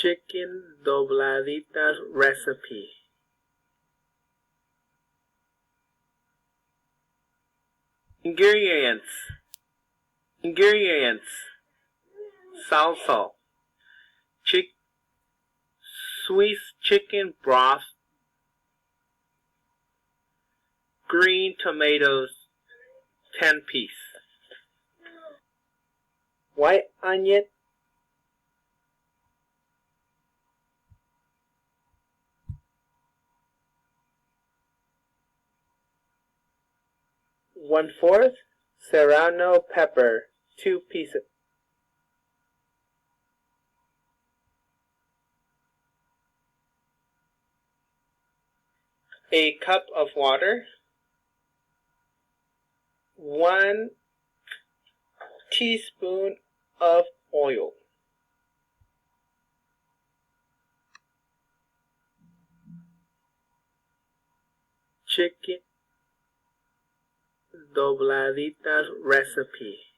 Chicken dobladitas recipe. Ingredients. Salsa. Swiss chicken broth. Green tomatoes, 10 pieces. White onion. One-fourth serrano pepper, 2 pieces. A cup of water. 1 teaspoon of oil. Chicken dobladitas recipe.